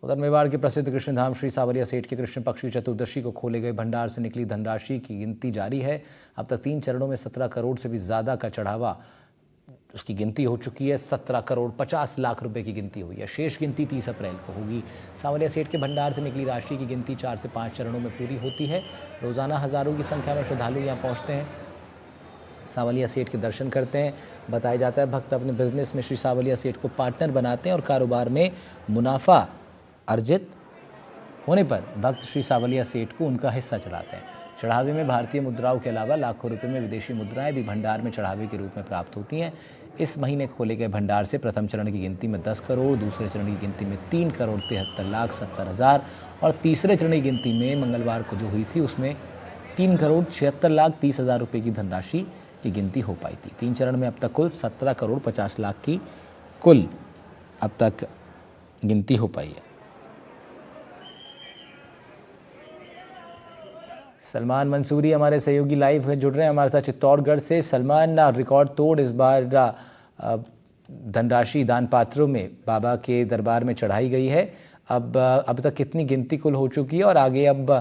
उधर मेवाड़ के प्रसिद्ध कृष्ण धाम श्री सांवरिया सेठ के कृष्ण पक्ष की चतुर्दशी को खोले गए भंडार से निकली धनराशि की गिनती जारी है। अब तक 3 चरणों में 17 करोड़ से भी ज़्यादा का चढ़ावा उसकी गिनती हो चुकी है। 17 करोड़ 50 लाख रुपए की गिनती हुई है। शेष गिनती 30 अप्रैल को होगी। सांवरिया सेठ के भंडार से निकली राशि की गिनती 4 से 5 चरणों में पूरी होती है। रोज़ाना हज़ारों की संख्या में श्रद्धालु यहाँ पहुँचते हैं, सांवलिया सेठ के दर्शन करते हैं। बताया जाता है भक्त अपने बिजनेस में श्री सांवलिया सेठ को पार्टनर बनाते हैं और कारोबार में मुनाफा अर्जित होने पर भक्त श्री सांवलिया सेठ को उनका हिस्सा चढ़ाते हैं। चढ़ावे में भारतीय मुद्राओं के अलावा लाखों रुपए में विदेशी मुद्राएं भी भंडार में चढ़ावे के रूप में प्राप्त होती हैं। इस महीने खोले गए भंडार से प्रथम चरण की गिनती में 10 करोड़, दूसरे चरण की गिनती में 3 करोड़ 73 लाख 70 हज़ार और तीसरे चरण की गिनती में मंगलवार को जो हुई थी उसमें 3 करोड़ 76 लाख 30 हज़ार रुपये की धनराशि की गिनती हो पाई थी। 3 चरण में अब तक कुल 17 करोड़ 50 लाख की कुल अब तक गिनती हो पाई है। सलमान मंसूरी हमारे सहयोगी लाइव जुड़ रहे हैं हमारे साथ चित्तौड़गढ़ से। सलमान, रिकॉर्ड तोड़ इस बार धनराशि दान पात्रों में बाबा के दरबार में चढ़ाई गई है। अब तक कितनी गिनती कुल हो चुकी है और आगे अब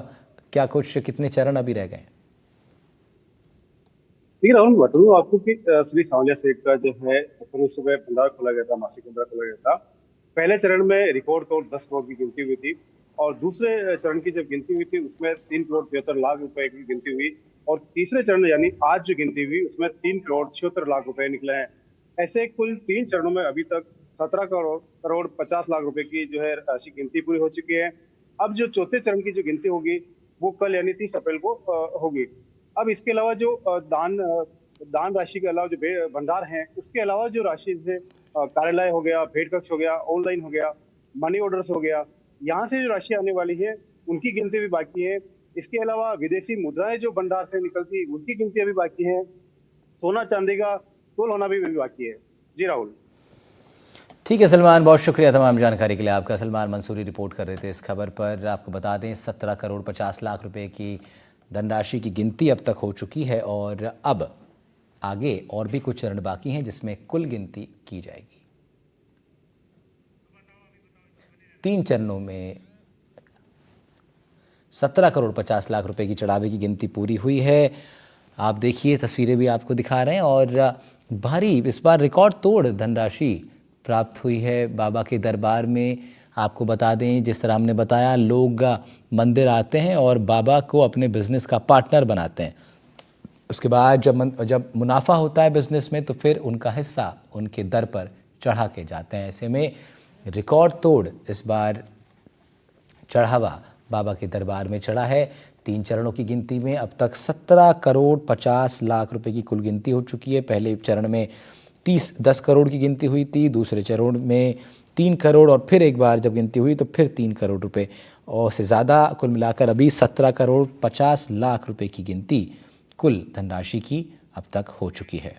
क्या कुछ कितने चरण अभी रह गए? ठीक राहुल, बता दूं आपको कि श्री सांवलिया सेठ का जो है सुबह भंडार खोला गया था, मासिक भंडार खोला गया था। पहले चरण में रिकॉर्ड तौर 10 करोड़ की गिनती हुई थी और दूसरे चरण की जब गिनती हुई थी उसमें 3 करोड़ 73 लाख रुपए की गिनती हुई और तीसरे चरण यानी आज जो गिनती हुई उसमें 3 करोड़ 76 लाख रुपए निकले हैं। ऐसे कुल 3 चरणों में अभी तक 17 करोड़ 50 लाख रुपए की जो है राशि गिनती पूरी हो चुकी है। अब जो चौथे चरण की जो गिनती होगी वो कल यानी 30 अप्रैल को होगी। अब इसके अलावा जो दान राशि के अलावा जो भंडार हैं उसके अलावा जो राशि जैसे कार्यालय हो गया, भेंट कक्ष हो गया, ऑनलाइन हो गया, मनी ऑर्डर्स हो गया, यहाँ से जो राशि आने वाली है उनकी गिनती भी बाकी है। इसके अलावा विदेशी मुद्राएं जो भंडार से निकलती उनकी गिनती अभी बाकी है। सोना चांदी का तोल होना भी बाकी है। जी राहुल। ठीक है सलमान, बहुत शुक्रिया तमाम जानकारी के लिए आपका। सलमान मंसूरी रिपोर्ट कर रहे थे इस खबर पर। आपको बता दें 17 करोड़ 50 लाख रुपए की धनराशि की गिनती अब तक हो चुकी है और अब आगे और भी कुछ चरण बाकी हैं जिसमें कुल गिनती की जाएगी। 3 चरणों में 17 करोड़ 50 लाख रुपए की चढ़ावे की गिनती पूरी हुई है। आप देखिए, तस्वीरें भी आपको दिखा रहे हैं और भारी इस बार रिकॉर्ड तोड़ धनराशि प्राप्त हुई है बाबा के दरबार में। आपको बता दें, जिस तरह हमने बताया, लोग मंदिर आते हैं और बाबा को अपने बिजनेस का पार्टनर बनाते हैं। उसके बाद जब मुनाफा होता है बिजनेस में तो फिर उनका हिस्सा उनके दर पर चढ़ा के जाते हैं। ऐसे में रिकॉर्ड तोड़ इस बार चढ़ावा बाबा के दरबार में चढ़ा है। 3 चरणों की गिनती में अब तक 17 करोड़ 50 लाख रुपए की कुल गिनती हो चुकी है। पहले चरण में 10 करोड़ की गिनती हुई थी, दूसरे चरण में 3 करोड़ और फिर एक बार जब गिनती हुई तो फिर 3 करोड़ रुपए और से ज़्यादा कुल मिलाकर अभी 17 करोड़ 50 लाख रुपए की गिनती कुल धनराशि की अब तक हो चुकी है।